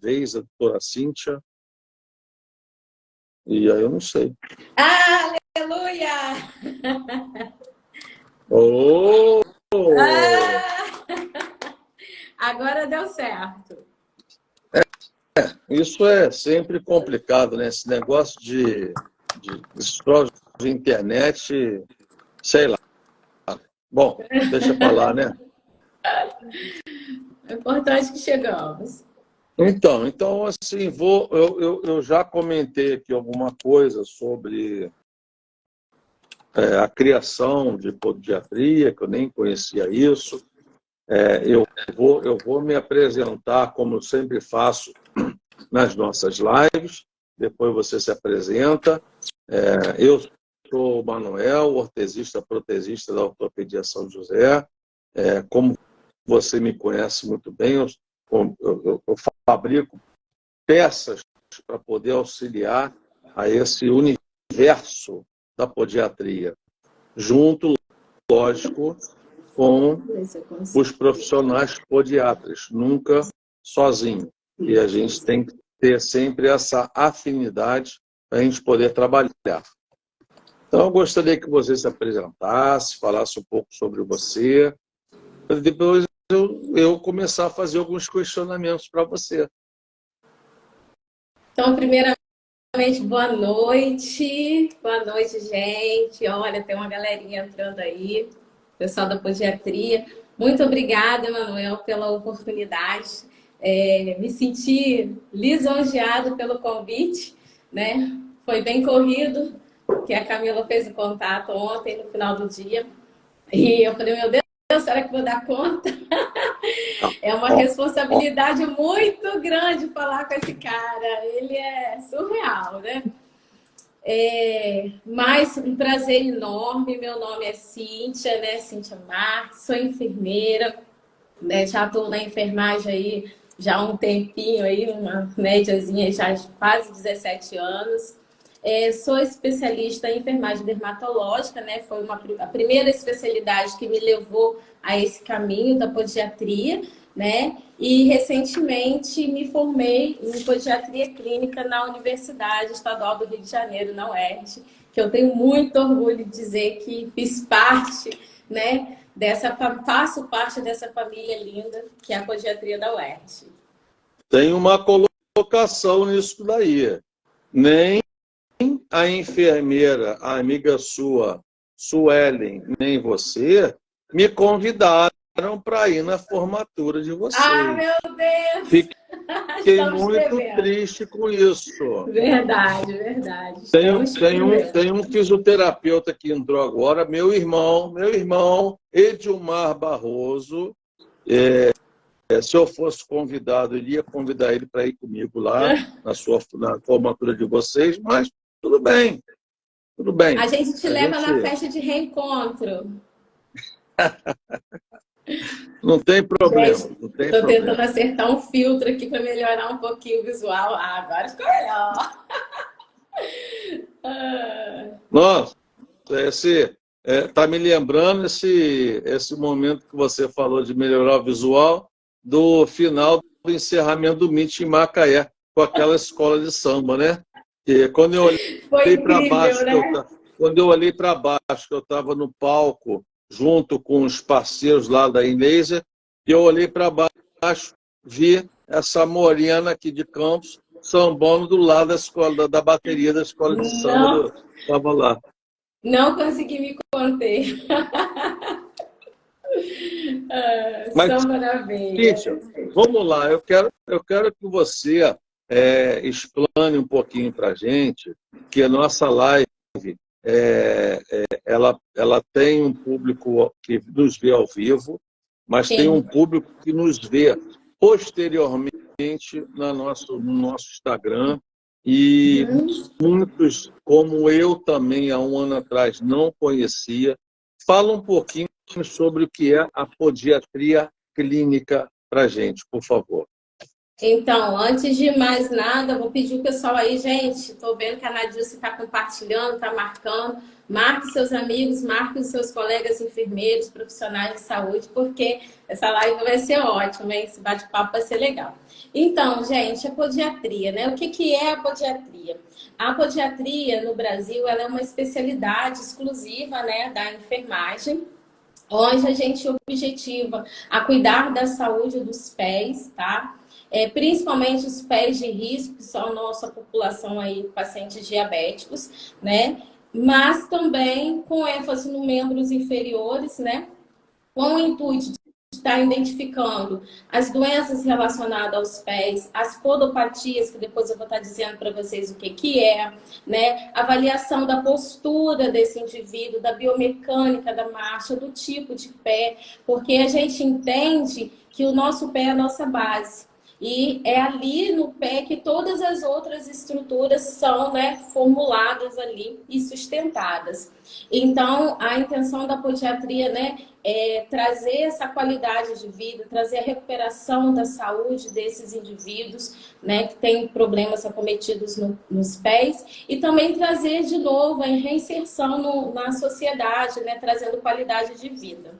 vez, a doutora Cíntia, e aí eu não sei. Aleluia! Oh! Agora deu certo. Isso é sempre complicado, né? Esse negócio de troços de internet, sei lá. Bom, deixa pra lá, né? É importante que chegamos. Então assim, eu já comentei aqui alguma coisa sobre a criação de podiatria, que eu nem conhecia isso. Eu vou me apresentar, como eu sempre faço nas nossas lives, depois você se apresenta. Eu sou o Manuel, ortesista, protesista da Ortopedia São José. Como você me conhece muito bem, eu fabrico peças para poder auxiliar a esse universo da podiatria, junto, lógico, com os profissionais podiatras, nunca sozinho. E a gente tem que ter sempre essa afinidade para a gente poder trabalhar. Então, eu gostaria que você se apresentasse, falasse um pouco sobre você, para depois eu começar a fazer alguns questionamentos para você. Então, primeiramente, boa noite. Boa noite, gente. Olha, tem uma galerinha entrando aí, pessoal da podiatria. Muito obrigada, Manuel, pela oportunidade. Me senti lisonjeado pelo convite, né? Foi bem corrido, que a Camila fez o contato ontem, no final do dia. E eu falei, meu Deus, será que vou dar conta? É uma responsabilidade muito grande falar com esse cara. Ele é surreal, né? Mas um prazer enorme. Meu nome é Cíntia, né? Cíntia Marques, sou enfermeira, né? Já estou na enfermagem aí já há um tempinho, aí, uma médiazinha já de quase 17 anos. Sou especialista em enfermagem dermatológica, né? Foi a primeira especialidade que me levou a esse caminho da podiatria, né? E recentemente me formei em podiatria clínica na Universidade Estadual do Rio de Janeiro, na UERJ, que eu tenho muito orgulho de dizer que fiz parte, né? Faço parte dessa família linda que é a podiatria da UERJ. Tem uma colocação nisso daí. Nem a enfermeira, a amiga sua, Suelen, nem você, me convidaram para ir na formatura de vocês. Ah, meu Deus! Fiquei muito triste com isso. Verdade, verdade. Tem um fisioterapeuta que entrou agora, meu irmão, Edilmar Barroso. Se eu fosse convidado, eu iria convidar ele para ir comigo lá na formatura de vocês, mas tudo bem, tudo bem. A gente te leva na festa de reencontro. Não tem problema. Estou tentando acertar um filtro aqui para melhorar um pouquinho o visual. Ah, agora ficou melhor. Nossa, tá me lembrando esse momento que você falou de melhorar o visual do final do encerramento do Meet em Macaé, com aquela escola de samba, né? E quando eu olhei para baixo, né? Quando eu olhei para baixo, que eu estava no palco junto com os parceiros lá da Inêsia, e eu olhei para baixo, vi essa morena aqui de Campos sambando do lado da escola, da bateria da escola de samba, estava lá. Não consegui me conter. Mas, são maravilhas. Vamos lá, eu quero que você explane um pouquinho para a gente que a nossa live ela tem um público que nos vê ao vivo, mas tem um público que nos vê posteriormente no nosso Instagram, e muitos, como eu também há um ano atrás não conhecia. Fala um pouquinho sobre o que é a podiatria clínica para a gente, por favor. Então, antes de mais nada, vou pedir o pessoal aí, gente, estou vendo que a Nadilce está compartilhando, está marcando. Marque seus amigos, marque os seus colegas enfermeiros, profissionais de saúde, porque essa live vai ser ótima, hein? Esse bate-papo vai ser legal. Então, gente, a podiatria, né? O que é a podiatria? A podiatria no Brasil, ela é uma especialidade exclusiva, né, da enfermagem, onde a gente objetiva a cuidar da saúde dos pés, tá? Principalmente os pés de risco, que são a nossa população aí, pacientes diabéticos, né? Mas também com ênfase nos membros inferiores, né? Com o intuito de estar identificando as doenças relacionadas aos pés, as podopatias, que depois eu vou estar dizendo para vocês o que é, né? Avaliação da postura desse indivíduo, da biomecânica da marcha, do tipo de pé, porque a gente entende que o nosso pé é a nossa base. E é ali no pé que todas as outras estruturas são, né, formuladas ali e sustentadas. Então, a intenção da podiatria, né, é trazer essa qualidade de vida, trazer a recuperação da saúde desses indivíduos, né, que têm problemas acometidos nos pés, e também trazer de novo a reinserção na sociedade, né, trazendo qualidade de vida.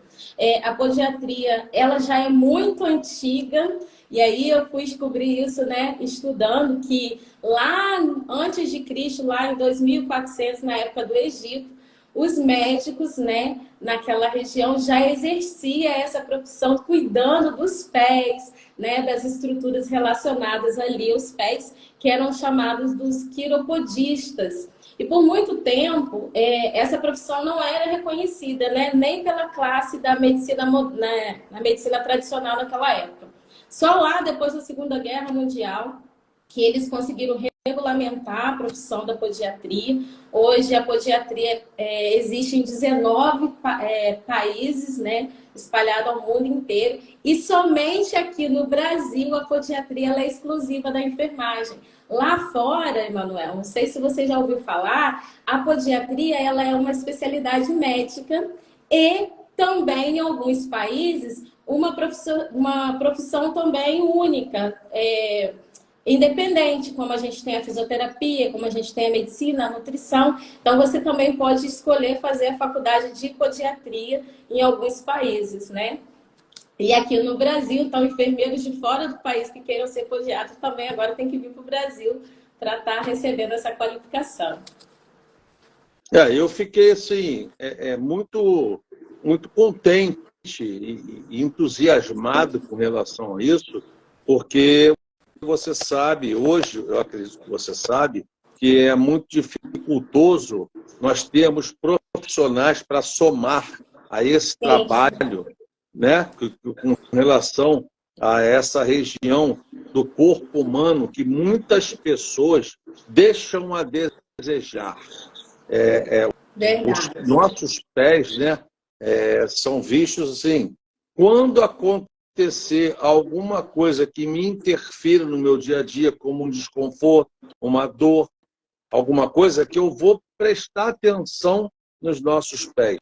A podiatria, ela já é muito antiga. E aí eu fui descobrir isso, né, estudando que lá antes de Cristo, lá em 2400, na época do Egito, os médicos, né, naquela região já exercia essa profissão cuidando dos pés, né, das estruturas relacionadas ali aos pés, que eram chamados dos quiropodistas. E por muito tempo, essa profissão não era reconhecida, né, nem pela classe da medicina, né, na medicina tradicional naquela época. Só lá, depois da Segunda Guerra Mundial, que eles conseguiram regulamentar a profissão da podiatria. Hoje, a podiatria existe em 19 países, né, espalhado ao mundo inteiro. E somente aqui no Brasil, a podiatria ela é exclusiva da enfermagem. Lá fora, Emanuel, não sei se você já ouviu falar, a podiatria ela é uma especialidade médica e também, em alguns países, uma profissão também única, independente, como a gente tem a fisioterapia, como a gente tem a medicina, a nutrição. Então, você também pode escolher fazer a faculdade de podiatria em alguns países, né? E aqui no Brasil, então, enfermeiros de fora do país que queiram ser podiatras também agora tem que vir para o Brasil para estar recebendo essa qualificação. Eu fiquei assim, muito, muito contente e entusiasmado com relação a isso, porque você sabe, hoje, eu acredito que você sabe, que é muito dificultoso nós termos profissionais para somar a esse trabalho, né, com relação a essa região do corpo humano que muitas pessoas deixam a desejar. Os nossos pés, né, são vistos assim, quando acontecer alguma coisa que me interfira no meu dia a dia, como um desconforto, uma dor, alguma coisa que eu vou prestar atenção nos nossos pés.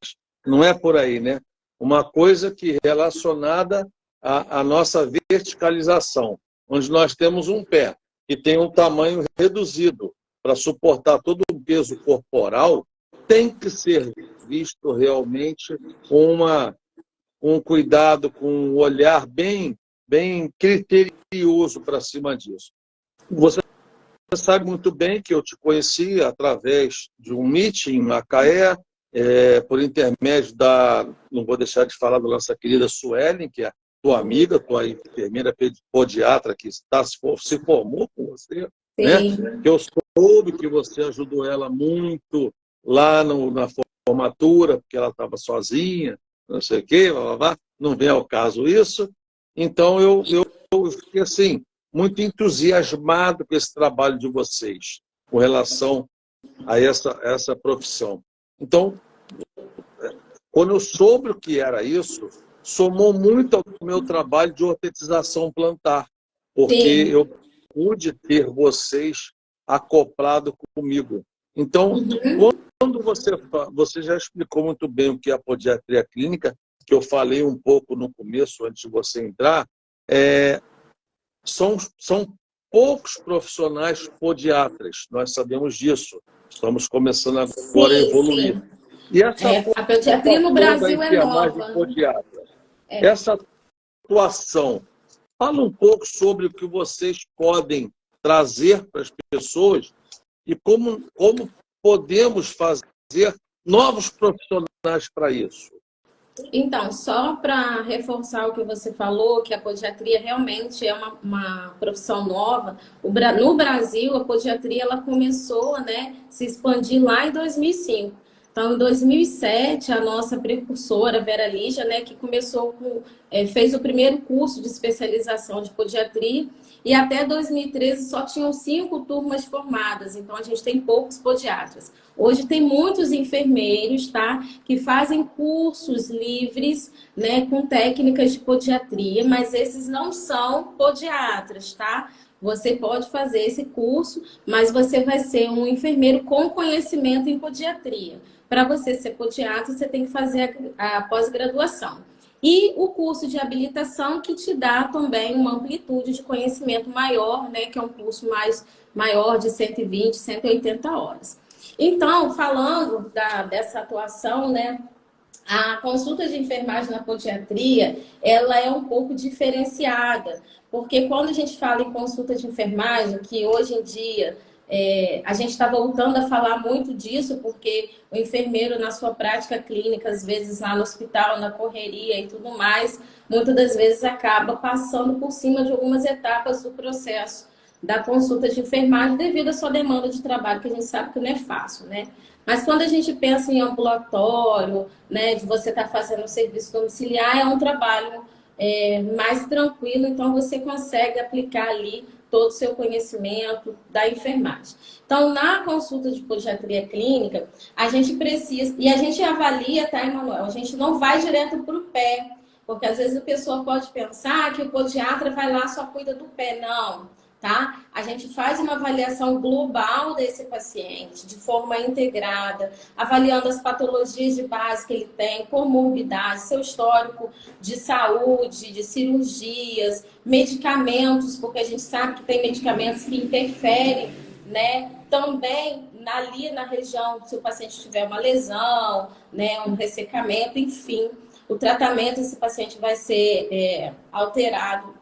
Não é por aí, né? Uma coisa que relacionada à nossa verticalização, onde nós temos um pé que tem um tamanho reduzido para suportar todo o peso corporal, tem que ser visto realmente com um cuidado, com um olhar bem criterioso para cima disso. Você sabe muito bem que eu te conheci através de um meeting em Macaé, por intermédio não vou deixar de falar da nossa querida Suelen, que é tua amiga, tua enfermeira podiatra que se formou com você, né? Que eu soube que você ajudou ela muito lá na formatura, porque ela estava sozinha, não sei o quê, blá, blá, blá. Não vem ao caso isso. Então, eu fiquei assim, muito entusiasmado com esse trabalho de vocês, com relação a essa profissão. Então, quando eu soube o que era isso, somou muito ao meu trabalho de ortetização plantar, porque eu pude ter vocês acoplado comigo. Então, quando você já explicou muito bem o que é a podiatria clínica, que eu falei um pouco no começo, antes de você entrar, são poucos profissionais podiatras, nós sabemos disso. Estamos começando agora a evoluir. Sim. E essa A pediatria no Brasil é nova. Podiatra, essa atuação, fala um pouco sobre o que vocês podem trazer para as pessoas e como podemos fazer novos profissionais para isso. Então, só para reforçar o que você falou, que a podiatria realmente é uma profissão nova. No Brasil, a podiatria ela começou, né, a se expandir lá em 2005. Então, em 2007, a nossa precursora, Vera Lígia, né, que fez o primeiro curso de especialização de podiatria, e até 2013 só tinham 5 turmas formadas, então a gente tem poucos podiatras. Hoje tem muitos enfermeiros, tá, que fazem cursos livres, né, com técnicas de podiatria, mas esses não são podiatras, tá? Você pode fazer esse curso, mas você vai ser um enfermeiro com conhecimento em podiatria. Para você ser podiatra, você tem que fazer a pós-graduação. E o curso de habilitação que te dá também uma amplitude de conhecimento maior, né? Que é um curso maior de 120, 180 horas. Então, falando dessa atuação, né? A consulta de enfermagem na podiatria, ela é um pouco diferenciada, porque quando a gente fala em consulta de enfermagem, que hoje em dia a gente está voltando a falar muito disso, porque o enfermeiro, na sua prática clínica, às vezes lá no hospital, na correria e tudo mais, muitas das vezes acaba passando por cima de algumas etapas do processo da consulta de enfermagem devido à sua demanda de trabalho, que a gente sabe que não é fácil, né? Mas quando a gente pensa em ambulatório, né, de você estar fazendo um serviço domiciliar, é um trabalho mais tranquilo, então você consegue aplicar ali todo o seu conhecimento da enfermagem. Então, na consulta de podiatria clínica, a gente precisa, e a gente avalia, tá, Emanuel? A gente não vai direto para o pé, porque às vezes a pessoa pode pensar que o podiatra vai lá só cuida do pé. Não, tá? A gente faz uma avaliação global desse paciente, de forma integrada, avaliando as patologias de base que ele tem, comorbidades, seu histórico de saúde, de cirurgias, medicamentos, porque a gente sabe que tem medicamentos que interferem, né? Também ali na região, se o paciente tiver uma lesão, né, um ressecamento, enfim, o tratamento desse paciente vai ser alterado.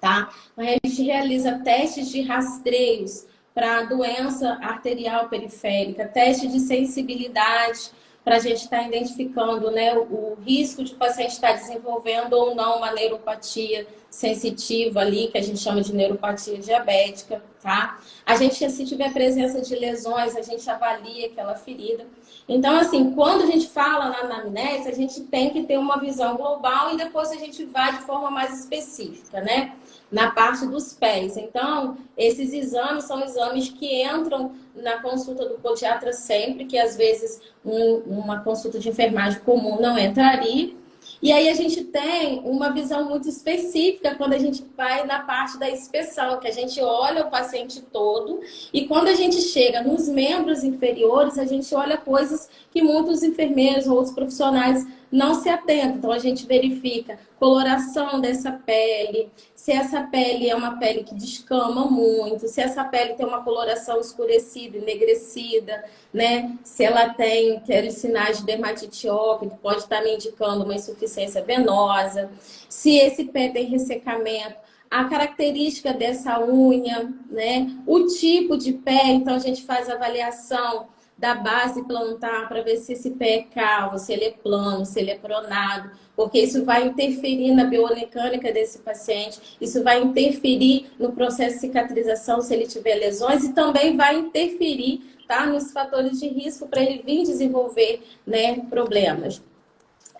Tá? A gente realiza testes de rastreios para doença arterial periférica, teste de sensibilidade para a gente estar identificando, né, o risco de o paciente estar desenvolvendo ou não uma neuropatia sensitiva ali, que a gente chama de neuropatia diabética, tá? A gente, se tiver presença de lesões, a gente avalia aquela ferida. Então, assim, quando a gente fala na anamnese, a gente tem que ter uma visão global e depois a gente vai de forma mais específica, né? Na parte dos pés. Então, esses exames são exames que entram na consulta do podiatra sempre, que às vezes uma consulta de enfermagem comum não entraria. E aí a gente tem uma visão muito específica quando a gente vai na parte da inspeção, que a gente olha o paciente todo e quando a gente chega nos membros inferiores, a gente olha coisas que muitos enfermeiros ou outros profissionais não se atentam. Então a gente verifica coloração dessa pele, se essa pele é uma pele que descama muito, se essa pele tem uma coloração escurecida, enegrecida, né? Se ela tem aqueles sinais de dermatite óptica, que pode estar me indicando uma insuficiência venosa, se esse pé tem ressecamento, a característica dessa unha, né? O tipo de pé, então a gente faz avaliação da base plantar para ver se esse pé é calvo, se ele é plano, se ele é pronado, porque isso vai interferir na biomecânica desse paciente, isso vai interferir no processo de cicatrização se ele tiver lesões e também vai interferir, tá, nos fatores de risco para ele vir desenvolver, né, problemas.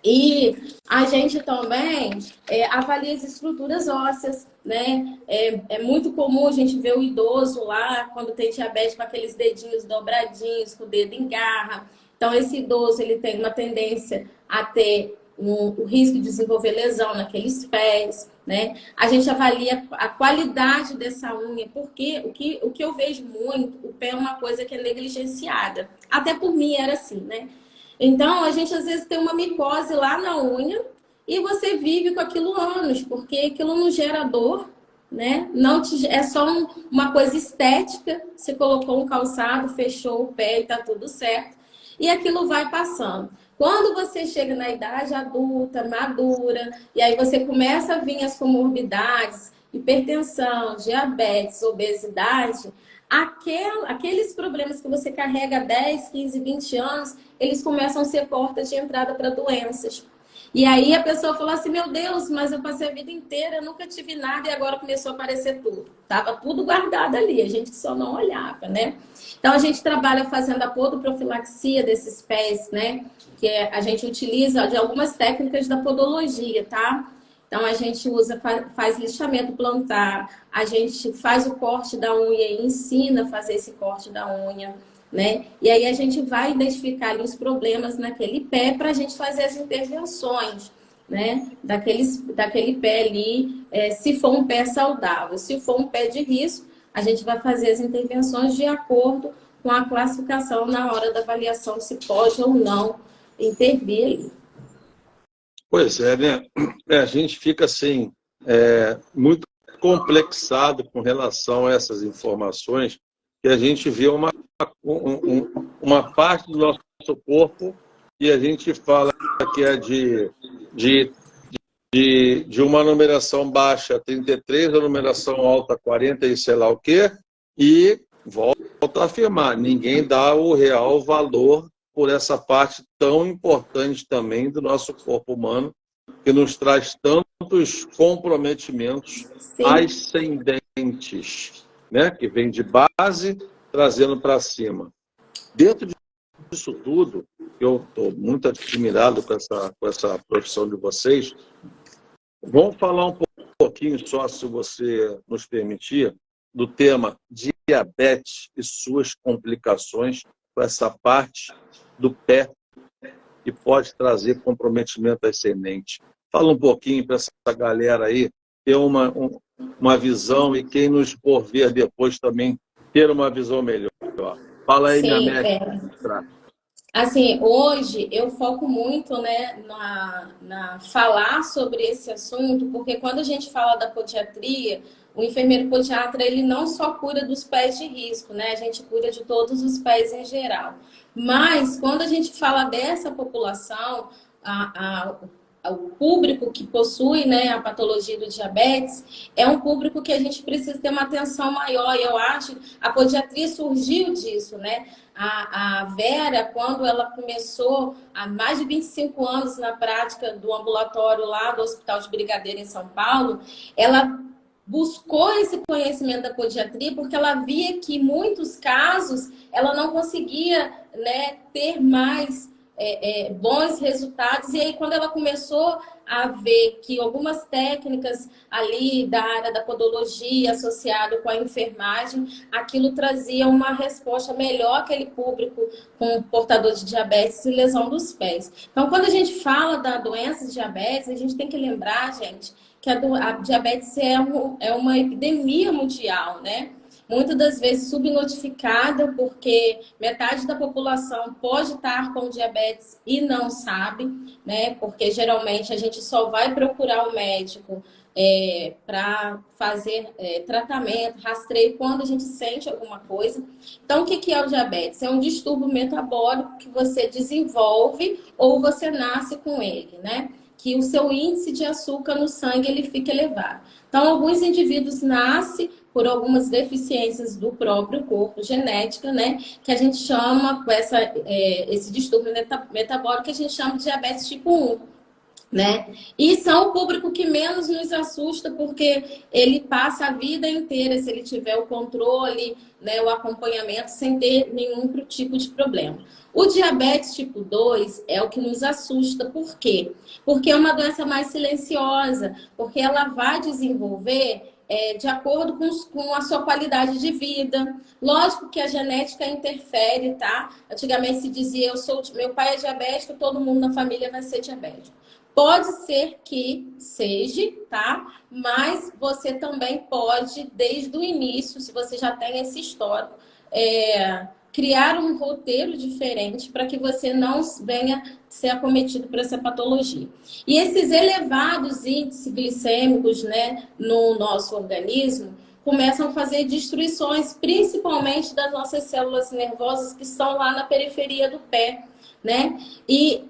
E a gente também avalia as estruturas ósseas, né? É muito comum a gente ver o idoso lá, quando tem diabetes, com aqueles dedinhos dobradinhos, com o dedo em garra. Então, esse idoso ele tem uma tendência a ter o risco de desenvolver lesão naqueles pés, né? A gente avalia a qualidade dessa unha, porque o que eu vejo muito, o pé é uma coisa que é negligenciada. Até por mim era assim, né? Então, a gente às vezes tem uma micose lá na unha e você vive com aquilo anos, porque aquilo não gera dor, né? Não te, é só uma coisa estética, você colocou um calçado, fechou o pé e tá tudo certo. E aquilo vai passando. Quando você chega na idade adulta, madura, e aí você começa a vir as comorbidades, hipertensão, diabetes, obesidade, aqueles problemas que você carrega há 10, 15, 20 anos, eles começam a ser portas de entrada para doenças. E aí a pessoa falou assim, meu Deus, mas eu passei a vida inteira, eu nunca tive nada e agora começou a aparecer tudo. Tava tudo guardado ali, a gente só não olhava, né? Então a gente trabalha fazendo a podoprofilaxia desses pés, né? Que a gente utiliza de algumas técnicas da podologia, tá? Então a gente usa, faz lixamento plantar, a gente faz o corte da unha e ensina a fazer esse corte da unha, né? E aí a gente vai identificar ali os problemas naquele pé para a gente fazer as intervenções, né? Daquele pé ali, se for um pé saudável. Se for um pé de risco, a gente vai fazer as intervenções de acordo com a classificação na hora da avaliação, se pode ou não intervir ali. Pois é, né? A gente fica assim, muito complexado com relação a essas informações, que a gente vê uma parte do nosso corpo e a gente fala que é de uma numeração baixa 33, a numeração alta 40 e sei lá o quê, e volto a afirmar, ninguém dá o real valor por essa parte tão importante também do nosso corpo humano, que nos traz tantos comprometimentos Sim. ascendentes, né? Que vem de base, trazendo para cima. Dentro disso tudo, eu estou muito admirado com essa profissão de vocês. Vamos falar um pouquinho só, se você nos permitir, do tema diabetes e suas complicações com essa parte do pé que pode trazer comprometimento ascendente. Fala um pouquinho para essa galera aí ter uma visão e quem nos for ver depois também ter uma visão melhor. Fala aí, minha mestra. Assim, hoje eu foco muito, né, na falar sobre esse assunto, porque quando a gente fala da podiatria, o enfermeiro podiatra, ele não só cura dos pés de risco, né? A gente cura de todos os pés em geral. Mas, quando a gente fala dessa população, o público que possui, né, a patologia do diabetes, é um público que a gente precisa ter uma atenção maior. E eu acho que a podiatria surgiu disso, né? A Vera, quando ela começou há mais de 25 anos na prática do ambulatório lá do Hospital de Brigadeiro em São Paulo, ela buscou esse conhecimento da podiatria porque ela via que em muitos casos ela não conseguia, né, ter mais bons resultados. E aí, quando ela começou a ver que algumas técnicas ali da área da podologia associado com a enfermagem, aquilo trazia uma resposta melhor àquele público com portador de diabetes e lesão dos pés. Então, quando a gente fala da doença de diabetes, a gente tem que lembrar, gente, que a diabetes é uma epidemia mundial, né? Muitas das vezes subnotificada, porque metade da população pode estar com diabetes e não sabe, né? Porque geralmente a gente só vai procurar o médico para fazer tratamento, rastreio, quando a gente sente alguma coisa. Então, o que é o diabetes? É um distúrbio metabólico que você desenvolve ou você nasce com ele, né? Que o seu índice de açúcar no sangue ele fica elevado. Então, alguns indivíduos nascem por algumas deficiências do próprio corpo, genética, né? Que a gente chama, com esse distúrbio metabólico, que a gente chama de diabetes tipo 1, né? E são o público que menos nos assusta, porque ele passa a vida inteira, se ele tiver o controle, né, o acompanhamento, sem ter nenhum tipo de problema. O diabetes tipo 2 é o que nos assusta. Por quê? Porque é uma doença mais silenciosa, porque ela vai desenvolver de acordo com a sua qualidade de vida. Lógico que a genética interfere, tá? Antigamente se dizia, meu pai é diabético, todo mundo na família vai ser diabético. Pode ser que seja, tá? Mas você também pode, desde o início, se você já tem esse histórico, criar um roteiro diferente para que você não venha ser acometido por essa patologia. E esses elevados índices glicêmicos, né, no nosso organismo começam a fazer destruições, principalmente das nossas células nervosas que estão lá na periferia do pé, né? E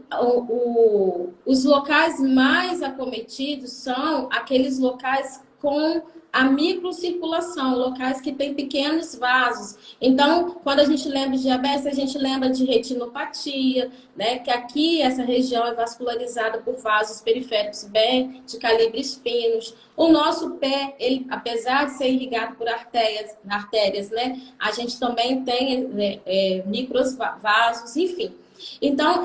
os locais mais acometidos são aqueles locais com a microcirculação, locais que têm pequenos vasos. Então, quando a gente lembra de diabetes, a gente lembra de retinopatia, né? Que aqui essa região é vascularizada por vasos periféricos bem de calibres finos. O nosso pé, ele, apesar de ser irrigado por artérias, né? A gente também tem microvasos, enfim. Então,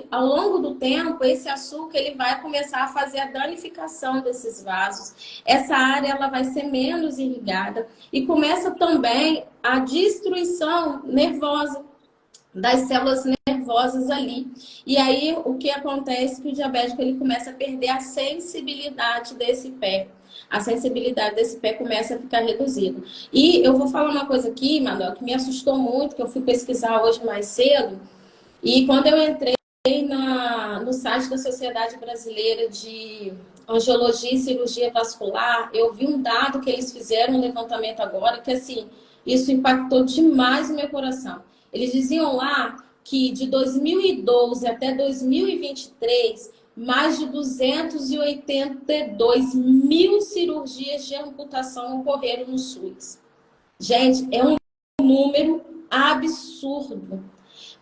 ao longo do tempo, esse açúcar ele vai começar a fazer a danificação desses vasos. Essa área ela vai ser menos irrigada e começa também a destruição nervosa das células nervosas ali. E aí, o que acontece é que o diabético ele começa a perder a sensibilidade desse pé. A sensibilidade desse pé começa a ficar reduzida. E eu vou falar uma coisa aqui, Manuel, que me assustou muito, que eu fui pesquisar hoje mais cedo. E quando eu entrei no site da Sociedade Brasileira de Angiologia e Cirurgia Vascular, eu vi um dado que eles fizeram, um levantamento agora, que assim, isso impactou demais o meu coração. Eles diziam lá que de 2012 até 2023, mais de 282 mil cirurgias de amputação ocorreram no SUS. Gente, é um número absurdo.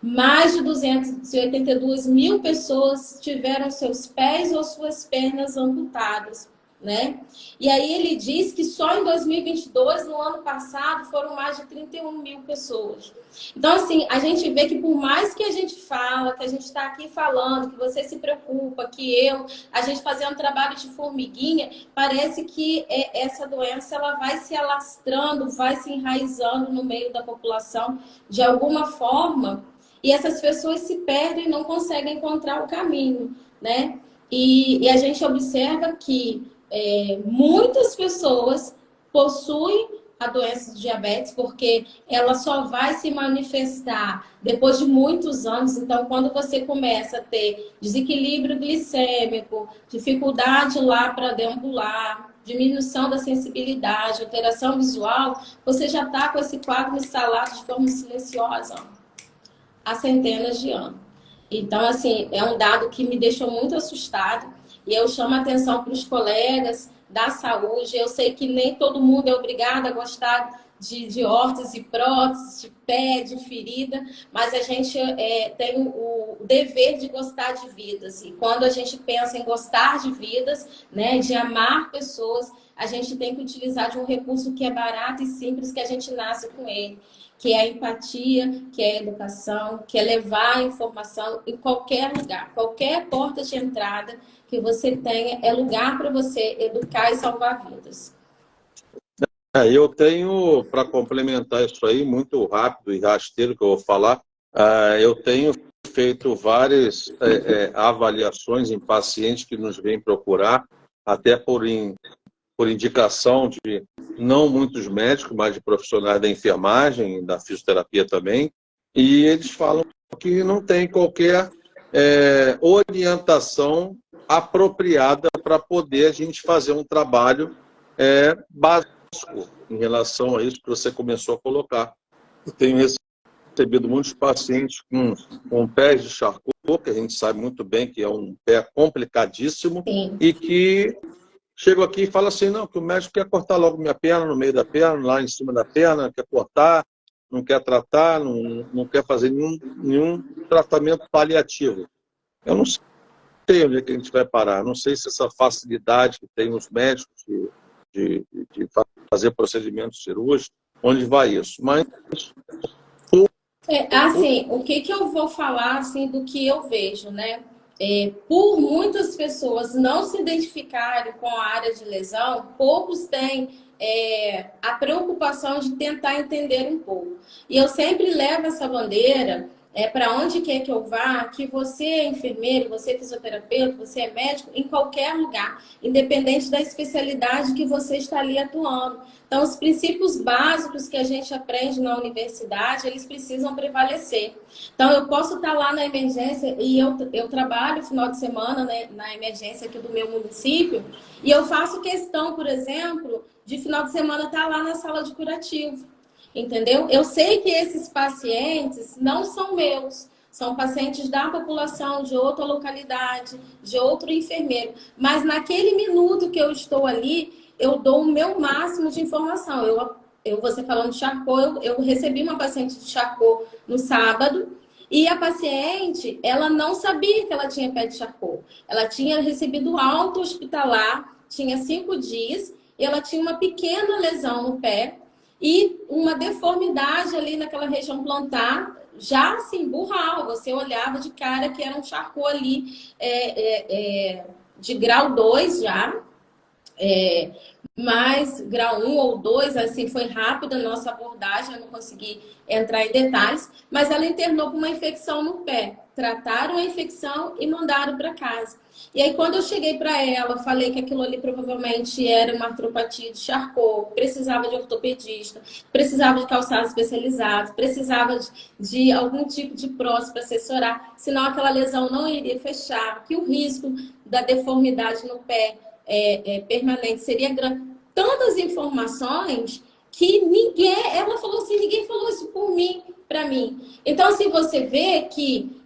Mais de 282 mil pessoas tiveram seus pés ou suas pernas amputadas, né? E aí ele diz que só em 2022, no ano passado, foram mais de 31 mil pessoas. Então, assim, a gente vê que por mais que a gente fala, que a gente está aqui falando, que você se preocupa, a gente fazendo um trabalho de formiguinha, parece que essa doença ela vai se alastrando, vai se enraizando no meio da população de alguma forma. E essas pessoas se perdem e não conseguem encontrar o caminho, né? E a gente observa que muitas pessoas possuem a doença de diabetes porque ela só vai se manifestar depois de muitos anos. Então, quando você começa a ter desequilíbrio glicêmico, dificuldade lá para deambular, diminuição da sensibilidade, alteração visual, você já está com esse quadro instalado de forma silenciosa, há centenas de anos. Então, assim, é um dado que me deixou muito assustado e eu chamo a atenção para os colegas da saúde. Eu sei que nem todo mundo é obrigado a gostar de órteses e próteses, de pé, de ferida, mas a gente tem o dever de gostar de vidas. E quando a gente pensa em gostar de vidas, né, de amar pessoas, a gente tem que utilizar de um recurso que é barato e simples, que a gente nasce com ele, que é a empatia, que é a educação, que é levar a informação em qualquer lugar, qualquer porta de entrada que você tenha, é lugar para você educar e salvar vidas. Eu tenho, para complementar isso aí, muito rápido e rasteiro que eu vou falar, eu tenho feito várias avaliações em pacientes que nos vêm procurar, até por indicação de não muitos médicos, mas de profissionais da enfermagem, da fisioterapia também, e eles falam que não tem qualquer orientação apropriada para poder a gente fazer um trabalho básico em relação a isso que você começou a colocar. Eu tenho recebido muitos pacientes com pés de Charcot, que a gente sabe muito bem que é um pé complicadíssimo. Sim. E que chego aqui e falo assim, não, que o médico quer cortar logo minha perna, no meio da perna, lá em cima da perna, quer cortar, não quer tratar, não quer fazer nenhum tratamento paliativo. Eu não sei onde é que a gente vai parar, não sei se essa facilidade que tem os médicos de fazer procedimentos cirúrgicos, onde vai isso. Mas assim, o que eu vou falar assim do que eu vejo, né? Por muitas pessoas não se identificarem com a área de lesão, poucos têm a preocupação de tentar entender um pouco. E eu sempre levo essa bandeira para onde quer que eu vá, que você é enfermeiro, você é fisioterapeuta, você é médico, em qualquer lugar, independente da especialidade que você está ali atuando. Então, os princípios básicos que a gente aprende na universidade, eles precisam prevalecer. Então, eu posso estar lá na emergência, e eu trabalho final de semana, né, na emergência aqui do meu município, e eu faço questão, por exemplo, de final de semana estar lá na sala de curativo. Entendeu? Eu sei que esses pacientes não são meus, são pacientes da população, de outra localidade, de outro enfermeiro. Mas naquele minuto que eu estou ali, eu dou o meu máximo de informação. Você falando de Charcot, eu recebi uma paciente de Charcot no sábado, e a paciente, ela não sabia que ela tinha pé de Charcot. Ela tinha recebido alta hospitalar, tinha 5 dias, e ela tinha uma pequena lesão no pé, e uma deformidade ali naquela região plantar, já assim, burral. Você olhava de cara que era um Charcot ali de grau 2 já, mas grau 1 ou 2, assim, foi rápida a nossa abordagem, eu não consegui entrar em detalhes, mas ela internou com uma infecção no pé. Trataram a infecção e mandaram para casa. E aí, quando eu cheguei para ela, falei que aquilo ali provavelmente era uma artropatia de Charcot, precisava de ortopedista, precisava de calçado especializado, precisava de algum tipo de prótese para assessorar, senão aquela lesão não iria fechar, que o risco da deformidade no pé permanente seria grande. Tantas informações que ela falou assim, ninguém falou isso por mim, para mim. Então, assim, você vê que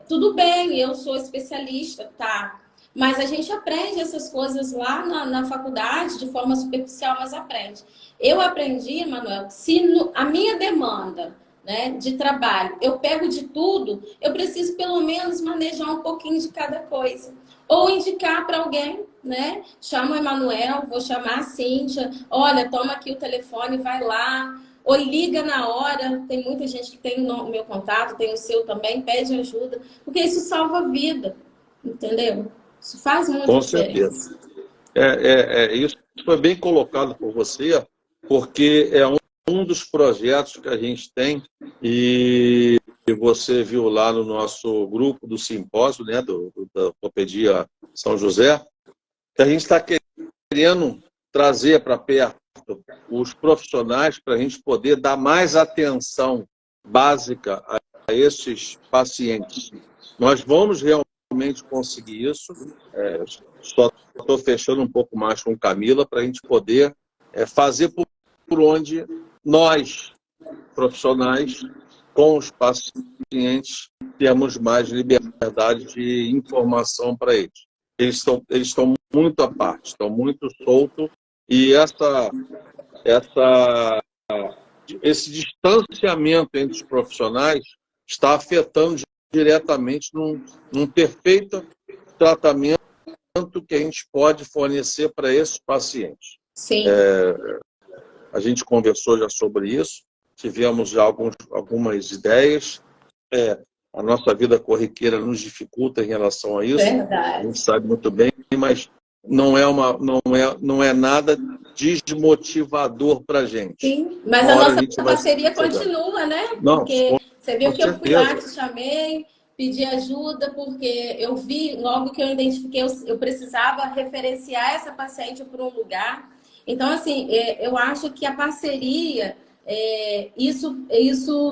tudo bem, eu sou especialista, tá? Mas a gente aprende essas coisas lá na faculdade, de forma superficial, mas aprende. Eu aprendi, Manuel, se a minha demanda, né, de trabalho, eu pego de tudo, eu preciso pelo menos manejar um pouquinho de cada coisa. Ou indicar para alguém, né? Chama o Emanuel, vou chamar a Cíntia, olha, toma aqui o telefone, vai lá. Ou liga na hora, tem muita gente que tem o meu contato, tem o seu também, pede ajuda, porque isso salva a vida, entendeu? Isso faz muita Com diferença. certeza. Isso foi bem colocado por você, porque é um dos projetos que a gente tem, e você viu lá no nosso grupo do simpósio, né, da Ortopedia São José, que a gente está querendo trazer para perto os profissionais para a gente poder dar mais atenção básica a esses pacientes. Nós vamos realmente conseguir isso. Só estou fechando um pouco mais com Camila para a gente poder fazer por onde nós, profissionais, com os pacientes, temos mais liberdade de informação para eles. Eles estão muito à parte, estão muito soltos, e esse distanciamento entre os profissionais está afetando diretamente num perfeito tratamento que a gente pode fornecer para esses pacientes. Sim. A gente conversou já sobre isso, tivemos já algumas ideias. A nossa vida corriqueira nos dificulta em relação a isso. Verdade. A gente sabe muito bem, mas não é nada desmotivador para a gente. Sim, mas a nossa parceria continua, né? Porque você viu que eu fui lá, te chamei, pedi ajuda, porque eu vi, logo que eu identifiquei, eu precisava referenciar essa paciente para um lugar. Então, assim, eu acho que a parceria, isso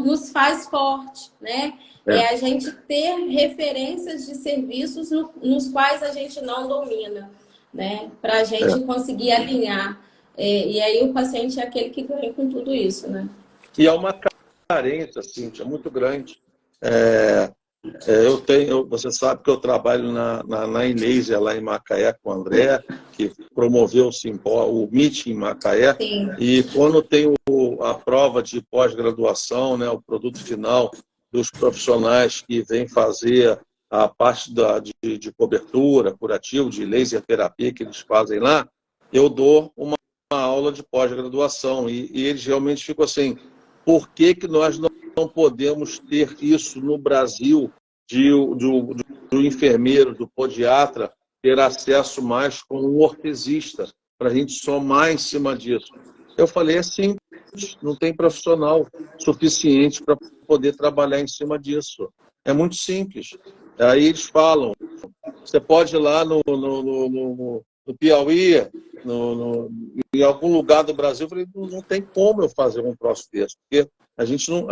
nos faz forte, né? A gente ter referências de serviços nos quais a gente não domina, né? Para a gente conseguir alinhar. E aí o paciente é aquele que ganha com tudo isso, né? E é uma carência, Cíntia, muito grande. Você sabe que eu trabalho na Inêsia, lá em Macaé, com o André, que promoveu o meeting em Macaé. Sim. E quando tem a prova de pós-graduação, né, o produto final dos profissionais que vêm fazer a parte de cobertura, curativo, de laser terapia que eles fazem lá, eu dou uma aula de pós-graduação. E eles realmente ficam assim, por que nós não podemos ter isso no Brasil, do enfermeiro, do podiatra, ter acesso mais com um ortesista, para a gente somar em cima disso? Eu falei, é simples, não tem profissional suficiente para poder trabalhar em cima disso. É muito simples. Aí eles falam, você pode ir lá no Piauí, em algum lugar do Brasil. Eu falei, não tem como eu fazer um troço desse, porque a gente não...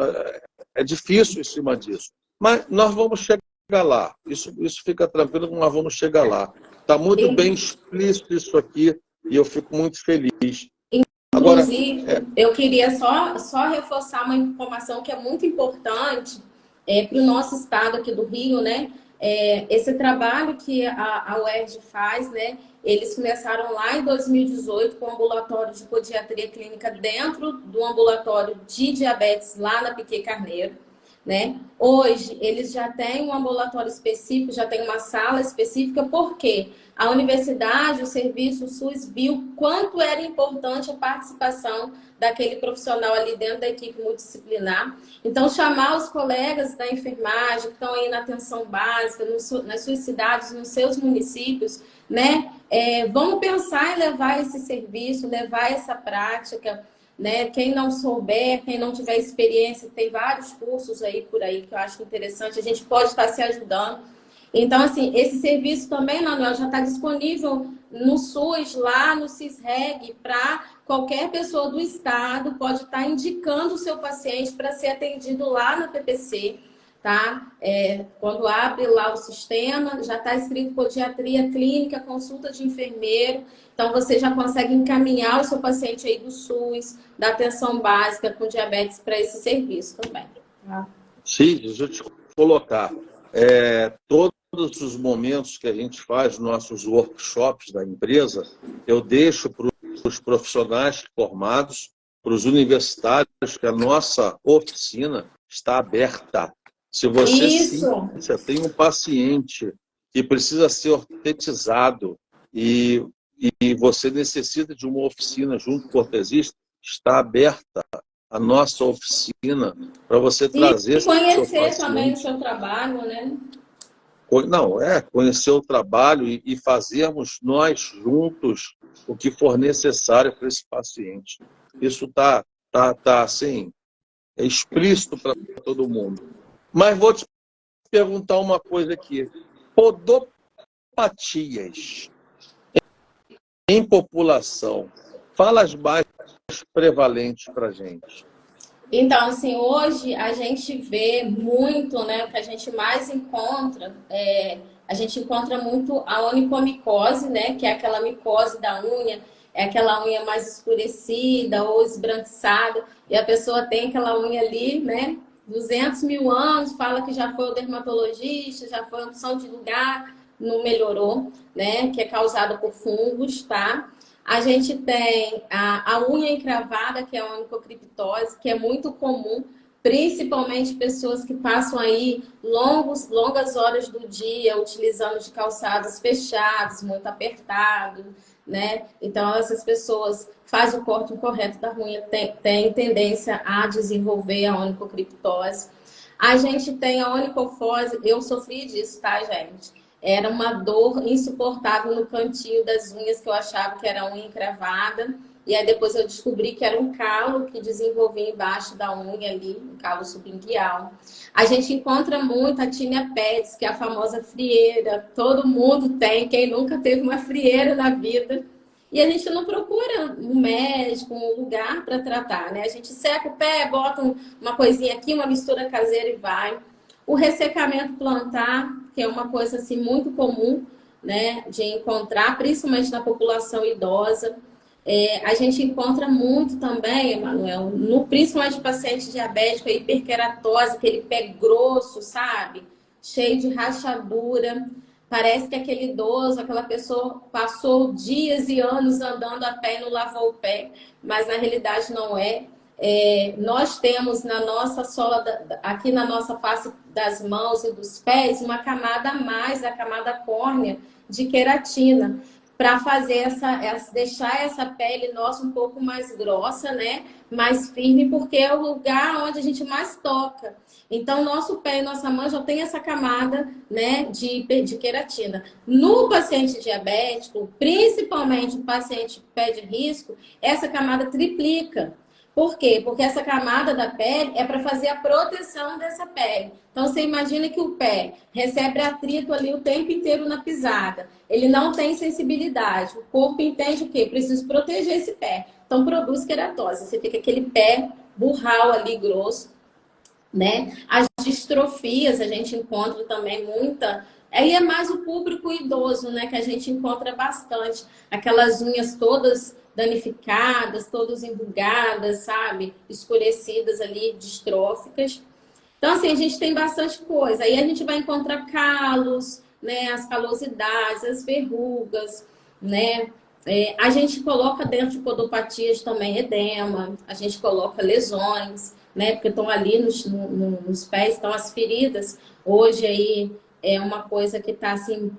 É difícil em cima disso. Mas nós vamos chegar lá. Isso fica tranquilo, nós vamos chegar lá. Está muito bem explícito isso aqui e eu fico muito feliz. Agora, inclusive, eu queria só reforçar uma informação que é muito importante para o nosso estado aqui do Rio, né? Esse trabalho que a UERJ faz, né? Eles começaram lá em 2018 com o ambulatório de podiatria clínica dentro do ambulatório de diabetes lá na Piquet Carneiro, né? Hoje, eles já têm um ambulatório específico, já tem uma sala específica, porque a universidade, o serviço, o SUS viu quanto era importante a participação daquele profissional ali dentro da equipe multidisciplinar. Então, chamar os colegas da enfermagem que estão aí na atenção básica, nas suas cidades, nos seus municípios, né? Vamos pensar em levar esse serviço, levar essa prática, né? Quem não souber, quem não tiver experiência, tem vários cursos aí por aí que eu acho interessante, a gente pode estar se ajudando. Então, assim, esse serviço também, Manuel, já está disponível no SUS, lá no CISREG, para qualquer pessoa do estado, pode estar indicando o seu paciente para ser atendido lá na PPC, tá? Quando abre lá o sistema, já está escrito podiatria clínica, consulta de enfermeiro, então você já consegue encaminhar o seu paciente aí do SUS, da atenção básica com diabetes para esse serviço também. Tá? Sim, deixa eu te colocar. Todos os momentos que a gente faz nossos workshops da empresa, eu deixo para os profissionais formados, para os universitários, que a nossa oficina está aberta. Se você tem um paciente que precisa ser ortetizado e você necessita de uma oficina junto com o ortesista, está aberta a nossa oficina para você trazer e conhecer seu paciente. Também o seu trabalho, né? Não, conhecer o trabalho e fazermos nós juntos o que for necessário para esse paciente. Isso está assim, explícito para todo mundo. Mas vou te perguntar uma coisa aqui. Podopatias em população, fala as mais prevalentes para a gente. Então, assim, hoje a gente vê muito, né? O que a gente mais encontra, a gente encontra muito a onicomicose, né? Que é aquela micose da unha, é aquela unha mais escurecida ou esbranquiçada, e a pessoa tem aquela unha ali, né? 200 mil anos, fala que já foi o dermatologista, já foi a opção de lugar, não melhorou, né? Que é causada por fungos, tá? A gente tem a unha encravada, que é a onicocriptose, que é muito comum, principalmente pessoas que passam aí longas horas do dia utilizando de calçados fechados, muito apertado, né? Então, essas pessoas fazem o corte incorreto da unha, tem tendência a desenvolver a onicocriptose. A gente tem a onicofose, eu sofri disso, tá, gente? Era uma dor insuportável no cantinho das unhas, que eu achava que era unha encravada. E aí depois eu descobri que era um calo que desenvolvia embaixo da unha ali, um calo subunguial. A gente encontra muito a tinea pedis, que é a famosa frieira. Todo mundo tem, quem nunca teve uma frieira na vida. E a gente não procura um médico, um lugar para tratar, né? A gente seca o pé, bota uma coisinha aqui, uma mistura caseira e vai. O ressecamento plantar, que é uma coisa assim muito comum, né, de encontrar, principalmente na população idosa. A gente encontra muito também, Emanuel, principalmente paciente diabético, a hiperqueratose, aquele pé grosso, sabe? Cheio de rachadura. Parece que aquele idoso, aquela pessoa passou dias e anos andando a pé e não lavou o pé, mas na realidade não é. Nós temos na nossa sola, aqui na nossa face das mãos e dos pés, uma camada a mais, a camada córnea de queratina, para fazer deixar essa pele nossa um pouco mais grossa, né? Mais firme, porque é o lugar onde a gente mais toca. Então, nosso pé e nossa mão já tem essa camada, né, de queratina. No paciente diabético, principalmente o paciente pé de risco, essa camada triplica. Por quê? Porque essa camada da pele é para fazer a proteção dessa pele. Então, você imagina que o pé recebe atrito ali o tempo inteiro na pisada. Ele não tem sensibilidade. O corpo entende o quê? Preciso proteger esse pé. Então, produz queratose. Você fica aquele pé burral ali, grosso, né? As distrofias, a gente encontra também muita... Aí é mais o público idoso, né? Que a gente encontra bastante. Aquelas unhas todas danificadas, todas enrugadas, sabe? Escurecidas ali, distróficas. Então, assim, a gente tem bastante coisa. Aí a gente vai encontrar calos, né? As calosidades, as verrugas, né? A gente coloca dentro de podopatias também edema, a gente coloca lesões, né? Porque estão ali nos pés, estão as feridas. Hoje aí é uma coisa que está, assim,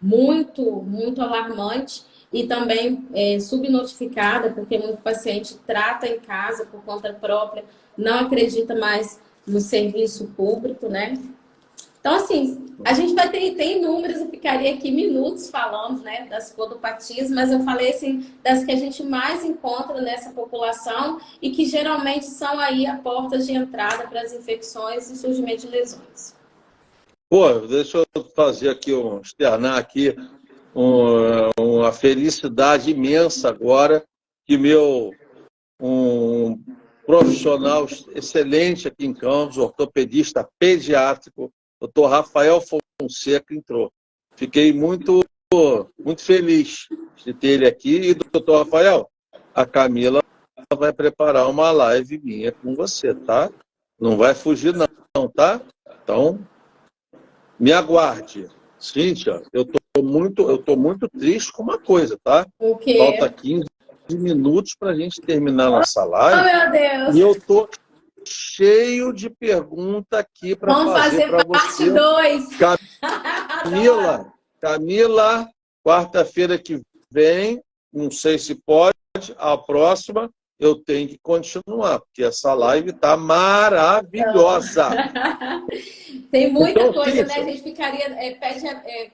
muito alarmante e também subnotificada, porque muito paciente trata em casa por conta própria, não acredita mais no serviço público, né? Então, assim, a gente vai ter inúmeros, eu ficaria aqui minutos falando, né, das podopatias, mas eu falei, assim, das que a gente mais encontra nessa população e que geralmente são aí a porta de entrada para as infecções e surgimento de lesões. Pô, deixa eu fazer aqui, externar aqui uma felicidade imensa agora que um profissional excelente aqui em Campos, ortopedista pediátrico, Dr. Rafael Fonseca, entrou. Fiquei muito feliz de ter ele aqui. E, doutor Rafael, a Camila vai preparar uma live minha com você, tá? Não vai fugir não, tá? Então, me aguarde. Cíntia, eu tô muito triste com uma coisa, tá? O quê? Falta 15 minutos para a gente terminar nossa live. Oh, meu Deus! E eu tô cheio de pergunta aqui para fazer para você. Parte 2. Camila, quarta-feira que vem, não sei se pode, a próxima eu tenho que continuar, porque essa live está maravilhosa. Tem muita coisa, né? A gente ficaria...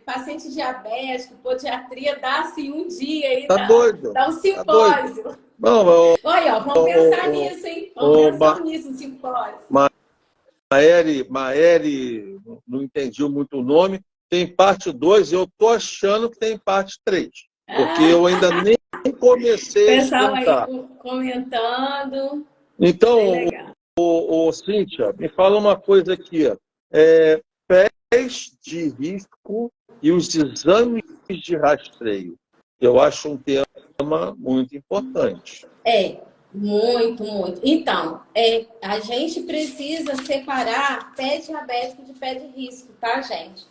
paciente diabético, podiatria, dá assim um dia aí. Tá doido. Dá um simpósio. Tá não, olha, ó, vamos pensar nisso, hein? Vamos pensar nisso, um simpósio. Maeri, não entendi muito o nome, tem parte 2, eu tô achando que tem parte 3. Porque eu ainda nem comecei a escutar. Pessoal aí comentando. Então, Cíntia, me fala uma coisa aqui. Pés de risco e os exames de rastreio. Eu acho um tema muito importante. Muito. Então, a gente precisa separar pé diabético de pé de risco, tá, gente?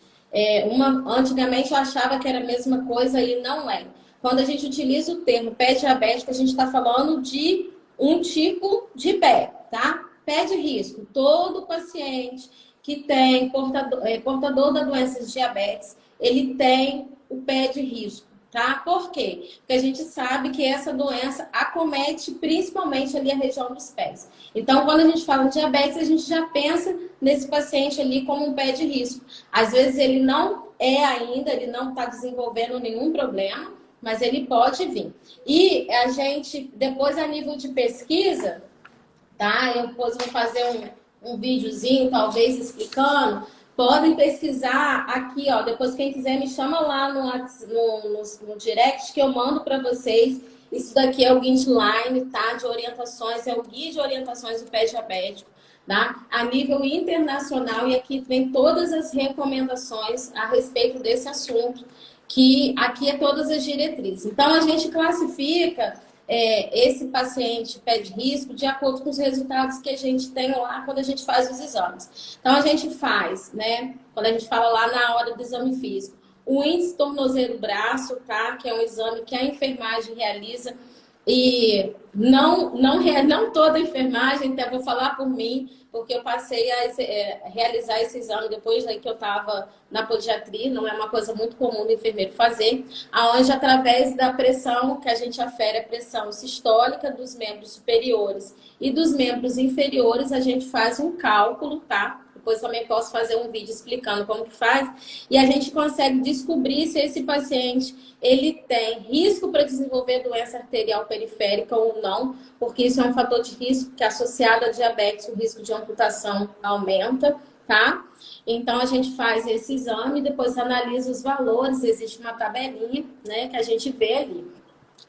Antigamente eu achava que era a mesma coisa e não é. Quando a gente utiliza o termo pé diabético, a gente está falando de um tipo de pé, tá? Pé de risco. Todo paciente que tem portador da doença de diabetes, ele tem o pé de risco. Tá? Por quê? Porque a gente sabe que essa doença acomete principalmente ali a região dos pés. Então, quando a gente fala de diabetes, a gente já pensa nesse paciente ali como um pé de risco. Às vezes ele não ainda, ele não está desenvolvendo nenhum problema, mas ele pode vir. E a gente, depois a nível de pesquisa, tá? Eu depois vou fazer um videozinho, talvez, explicando. Podem pesquisar aqui, ó. Depois, quem quiser, me chama lá no direct que eu mando para vocês. Isso daqui é o guideline, tá? De orientações, é o guia de orientações do pé diabético, tá? A nível internacional, e aqui vem todas as recomendações a respeito desse assunto, que aqui é todas as diretrizes. Então, a gente classifica esse paciente pé de risco de acordo com os resultados que a gente tem lá quando a gente faz os exames. Então, a gente faz, né? Quando a gente fala lá na hora do exame físico, o índice tornozelo-braço, tá? Que é um exame que a enfermagem realiza. E não toda a enfermagem, então eu vou falar por mim, porque eu passei a realizar esse exame depois que eu estava na podiatria, não é uma coisa muito comum do enfermeiro fazer, aonde através da pressão, que a gente afere a pressão sistólica dos membros superiores e dos membros inferiores, a gente faz um cálculo, tá? depois também posso fazer um vídeo explicando como que faz, e a gente consegue descobrir se esse paciente ele tem risco para desenvolver doença arterial periférica ou não, porque isso é um fator de risco que associado à diabetes, o risco de amputação aumenta, tá? Então a gente faz esse exame, depois analisa os valores, existe uma tabelinha, né, que a gente vê ali.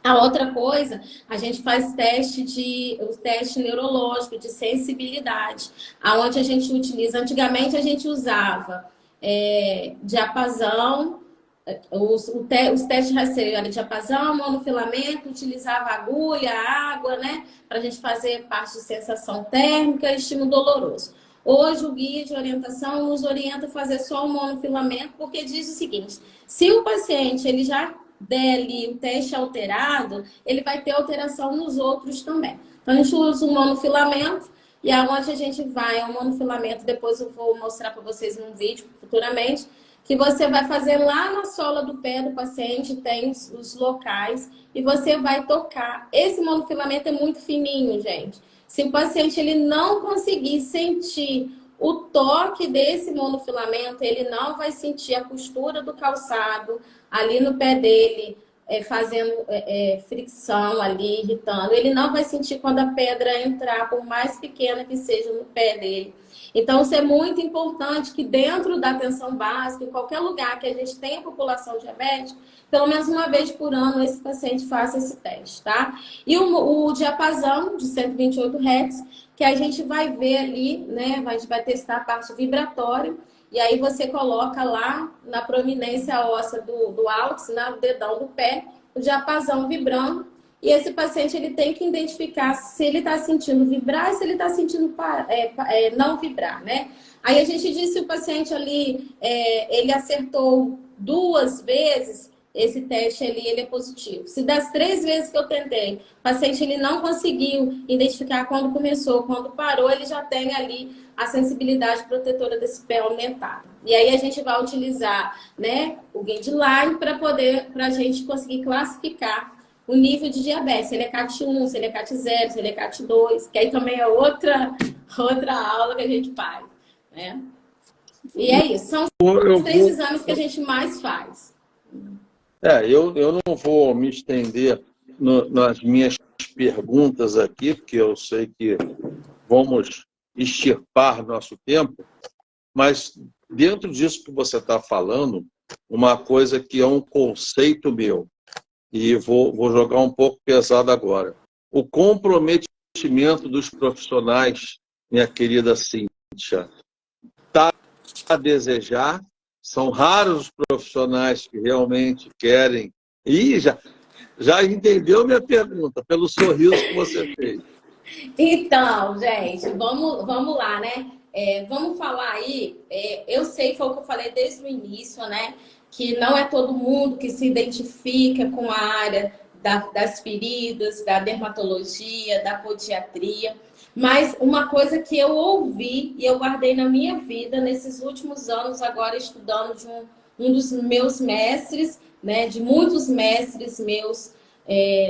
A outra coisa, a gente faz o teste neurológico de sensibilidade, aonde a gente utiliza, antigamente a gente usava diapasão, os testes rastrearam de diapasão, monofilamento, utilizava agulha, água, né? Para a gente fazer parte de sensação térmica e estímulo doloroso. Hoje o guia de orientação nos orienta a fazer só o monofilamento, porque diz o seguinte, se o paciente ele já der ali o teste alterado, ele vai ter alteração nos outros também. Então a gente usa o monofilamento, e aonde a gente vai ao monofilamento, depois eu vou mostrar para vocês num vídeo futuramente, que você vai fazer lá na sola do pé do paciente, tem os locais, e você vai tocar. Esse monofilamento é muito fininho, gente. Se o paciente ele não conseguir sentir o toque desse monofilamento, ele não vai sentir a costura do calçado ali no pé dele, fazendo fricção ali, irritando. Ele não vai sentir quando a pedra entrar, por mais pequena que seja no pé dele. Então, isso é muito importante que dentro da atenção básica, em qualquer lugar que a gente tenha população diabética, pelo menos uma vez por ano esse paciente faça esse teste, tá? E o diapasão de 128 Hz, que a gente vai ver ali, né? A gente vai testar a parte vibratória, e aí você coloca lá na prominência óssea do álix, no dedão do pé, o diapasão vibrando. E esse paciente ele tem que identificar se ele está sentindo vibrar e se ele está sentindo não vibrar, né? Aí a gente diz se o paciente ali, ele acertou 2 vezes, esse teste ali ele é positivo. Se das 3 vezes que eu tentei, o paciente ele não conseguiu identificar quando começou, quando parou, ele já tem ali a sensibilidade protetora desse pé aumentada. E aí a gente vai utilizar, né, o guideline para a gente conseguir classificar o nível de diabetes, se ele é CAT 1, se ele é CAT 0, se ele é CAT 2, que aí também é outra aula que a gente faz, né? E é isso, são os 3 exames que a gente mais faz. Eu não vou me estender nas minhas perguntas aqui, porque eu sei que vamos extirpar nosso tempo, mas dentro disso que você está falando, uma coisa que é um conceito meu, e vou jogar um pouco pesado agora. O comprometimento dos profissionais, minha querida Cíntia, está a desejar. São raros os profissionais que realmente querem. E já entendeu minha pergunta, pelo sorriso que você fez. Então, gente, vamos lá, né? Vamos falar aí, eu sei, foi o que eu falei desde o início, né? Que não é todo mundo que se identifica com a área das feridas, da dermatologia, da podiatria. Mas uma coisa que eu ouvi e eu guardei na minha vida nesses últimos anos, agora estudando de um dos meus mestres, né, de muitos mestres meus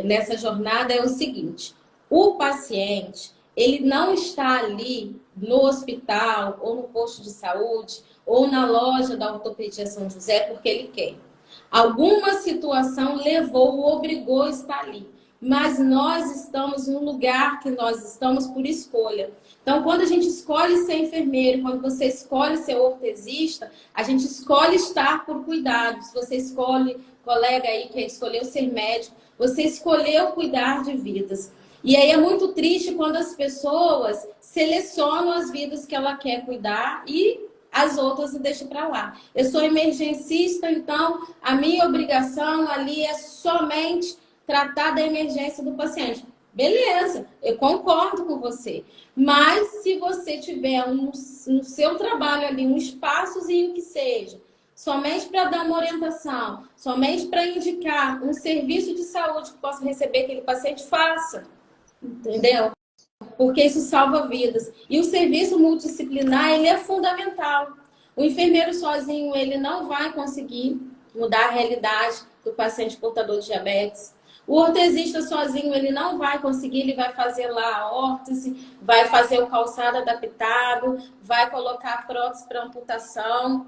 nessa jornada, é o seguinte: o paciente, ele não está ali no hospital ou no posto de saúde ou na loja da Ortopedia São José porque ele quer. Alguma situação levou, o obrigou a estar ali. Mas nós estamos no lugar que nós estamos por escolha. Então, quando a gente escolhe ser enfermeiro, quando você escolhe ser ortesista, a gente escolhe estar por cuidado. Se você escolhe, colega aí que escolheu ser médico, você escolheu cuidar de vidas. E aí é muito triste quando as pessoas selecionam as vidas que ela quer cuidar e as outras deixam para lá. Eu sou emergencista, então a minha obrigação ali é somente tratar da emergência do paciente. Beleza, eu concordo com você. Mas se você tiver no seu trabalho ali um espaçozinho que seja, somente para dar uma orientação, somente para indicar um serviço de saúde que possa receber aquele paciente, faça. Entendeu? Porque isso salva vidas. E o serviço multidisciplinar, ele é fundamental. O enfermeiro sozinho, ele não vai conseguir mudar a realidade do paciente portador de diabetes. O ortesista sozinho, ele não vai conseguir, ele vai fazer lá a órtese, vai fazer o calçado adaptado, vai colocar prótese para amputação,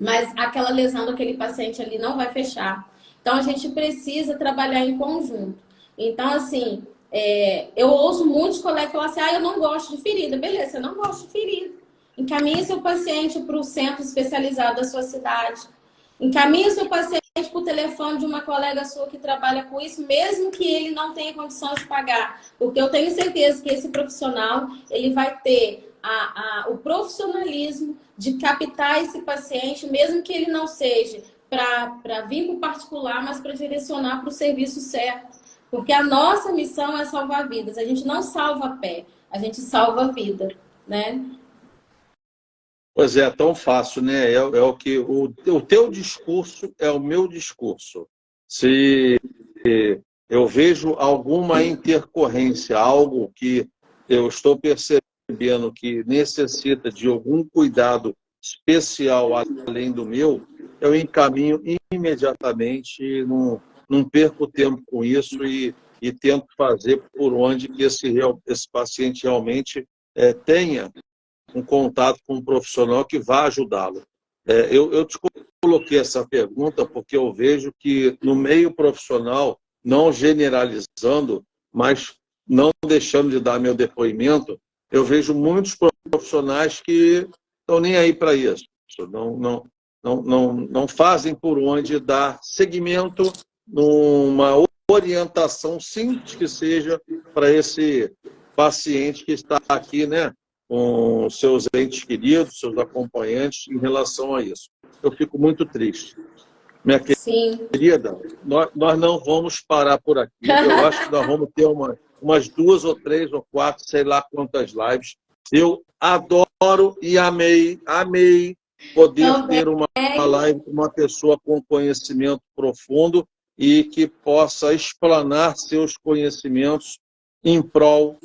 mas aquela lesão daquele paciente ali não vai fechar. Então, a gente precisa trabalhar em conjunto. Então, assim, eu ouço muitos colegas falar assim, eu não gosto de ferida. Beleza, você não gosta de ferida. Encaminhe seu paciente para o centro especializado da sua cidade. Encaminhe seu paciente para o telefone de uma colega sua que trabalha com isso, mesmo que ele não tenha condições de pagar. Porque eu tenho certeza que esse profissional, ele vai ter o profissionalismo de captar esse paciente, mesmo que ele não seja para vir para o particular, mas para direcionar para o serviço certo. Porque a nossa missão é salvar vidas. A gente não salva a pé, a gente salva a vida, né? Pois é, tão fácil, né? É o que o teu discurso é o meu discurso. Se eu vejo alguma intercorrência, algo que eu estou percebendo que necessita de algum cuidado especial além do meu, eu encaminho imediatamente, não perco tempo com isso e tento fazer por onde que esse paciente realmente tenha um contato com um profissional que vá ajudá-lo. Eu te coloquei essa pergunta porque eu vejo que no meio profissional, não generalizando, mas não deixando de dar meu depoimento, eu vejo muitos profissionais que estão nem aí para isso. Não fazem por onde dar seguimento numa orientação simples que seja para esse paciente que está aqui, né, com seus entes queridos, seus acompanhantes em relação a isso. Eu fico muito triste. Minha querida, nós não vamos parar por aqui. Eu acho que nós vamos ter umas 2 ou 3 ou 4, sei lá quantas lives. Eu adoro e amei poder ter uma live com uma pessoa com conhecimento profundo e que possa explanar seus conhecimentos em prol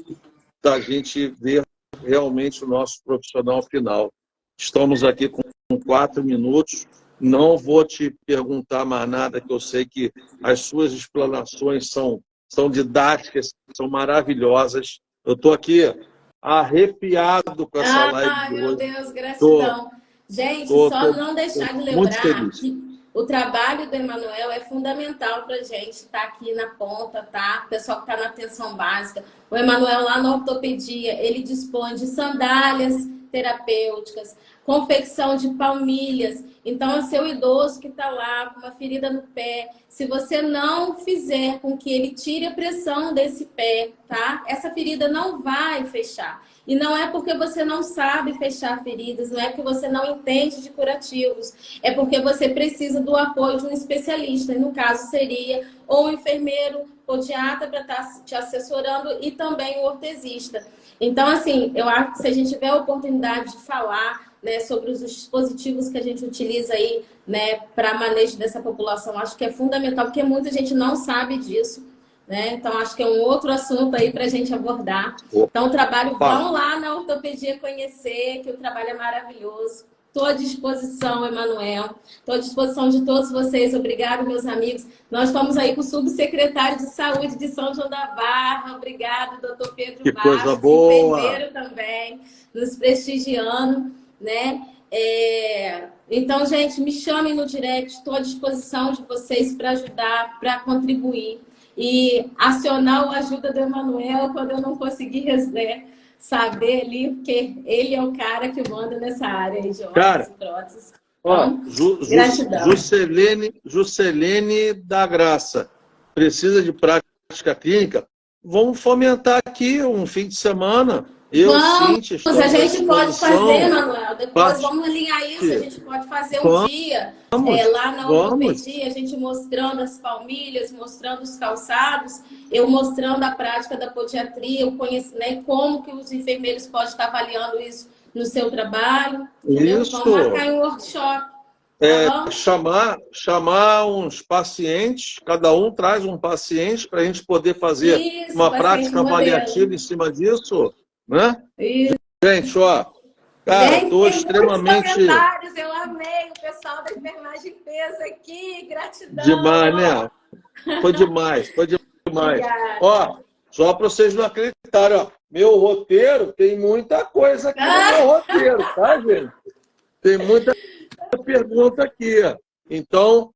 da gente ver realmente o nosso profissional final. Estamos aqui com 4 minutos. Não vou te perguntar mais nada, que eu sei que as suas explanações são didáticas, são maravilhosas. Eu estou aqui arrepiado com essa live de hoje. Meu Deus, gratidão. Gente, só não deixar de lembrar que o trabalho do Emanuel é fundamental para a gente estar aqui na ponta, tá? O pessoal que está na atenção básica. O Emanuel, lá na ortopedia, ele dispõe de sandálias terapêuticas, confecção de palmilhas. Então, é seu idoso que está lá com uma ferida no pé, se você não fizer com que ele tire a pressão desse pé, tá? Essa ferida não vai fechar. E não é porque você não sabe fechar feridas, não é porque você não entende de curativos, é porque você precisa do apoio de um especialista. E no caso seria ou um enfermeiro, podiatra para estar te assessorando e também o ortesista. Então, assim, eu acho que se a gente tiver a oportunidade de falar, né, sobre os dispositivos que a gente utiliza aí, né, para manejo dessa população, acho que é fundamental, porque muita gente não sabe disso, né? Então, acho que é um outro assunto aí para a gente abordar. Então, o trabalho, vão lá na ortopedia conhecer, que o trabalho é maravilhoso. Estou à disposição, Emanuel. Estou à disposição de todos vocês. Obrigado, meus amigos. Nós estamos aí com o subsecretário de Saúde de São João da Barra. Obrigado, doutor Pedro Que Bastos, coisa boa! enfermeiro também, nos prestigiando, né? Então, gente, me chamem no direct. Estou à disposição de vocês para ajudar, para contribuir. E acionar a ajuda do Emanuel quando eu não conseguir, né, saber ali, porque ele é o cara que manda nessa área aí de órteses e próteses. Então, gratidão. Juscelene da Graça, precisa de prática clínica? Vamos fomentar aqui um fim de semana. Vamos, a gente pode fazer, Manuel. Depois vamos alinhar isso. A gente pode fazer um dia lá na ortopedia, a gente mostrando as palmilhas, mostrando os calçados, eu mostrando a prática da podiatria, eu conheço, né, como que os enfermeiros podem estar avaliando isso no seu trabalho. Isso. Vamos marcar um workshop. Chamar uns pacientes, cada um traz um paciente para a gente poder fazer uma prática avaliativa em cima disso. Né? Isso. Gente, ó, cara, estou extremamente... comentários, eu amei o pessoal da enfermagem fez aqui, gratidão. Demais, né? Foi demais, foi demais. mais. Obrigada. Ó, só para vocês não acreditarem, ó, meu roteiro tem muita coisa aqui no meu roteiro, tá, gente? Tem muita pergunta aqui. Então,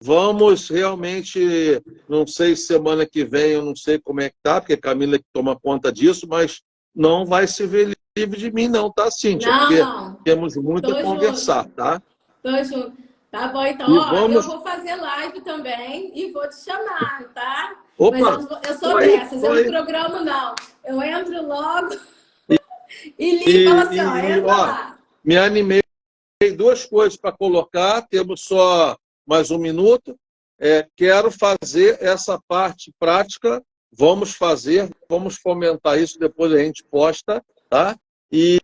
vamos realmente, não sei semana que vem, eu não sei como é que tá, porque a Camila que toma conta disso, mas não vai se ver livre de mim não, tá, Cíntia? Não, porque não. temos muito a conversar, Junto. tá? Tô junto. Tá bom, então. E Ó, vamos... eu vou fazer live também e vou te chamar, tá? Opa! Mas eu sou dessas, eu não programo, não. Eu entro logo e ligo e falo assim, ó, entra lá. Me animei. Tem duas coisas para colocar, temos só mais um minuto. Quero fazer essa parte prática, vamos fazer, vamos fomentar isso, depois a gente posta, tá? E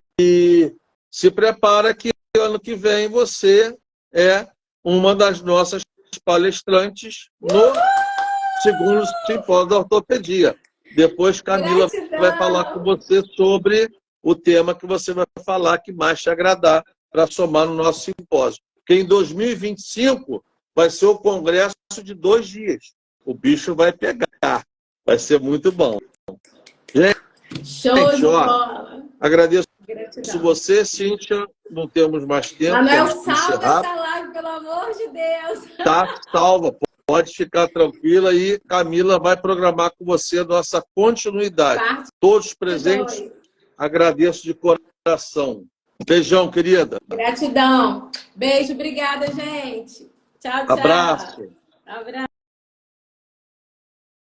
se prepara que ano que vem você é uma das nossas palestrantes no segundo simpósio da ortopedia. Depois Camila vai falar com você sobre o tema que você vai falar que mais te agradar para somar no nosso simpósio. Porque em 2025 vai ser o congresso de 2 dias. O bicho vai pegar. Vai ser muito bom. Gente, show de bola. Agradeço você, Cíntia. Não temos mais tempo. Manuel, salva essa live, pelo amor de Deus. Tá salva. Pode ficar tranquila e Camila vai programar com você a nossa continuidade. Todos presentes, agradeço de coração. Beijão, querida. Gratidão. Beijo, obrigada, gente. Tchau, tchau. Abraço. Abraço.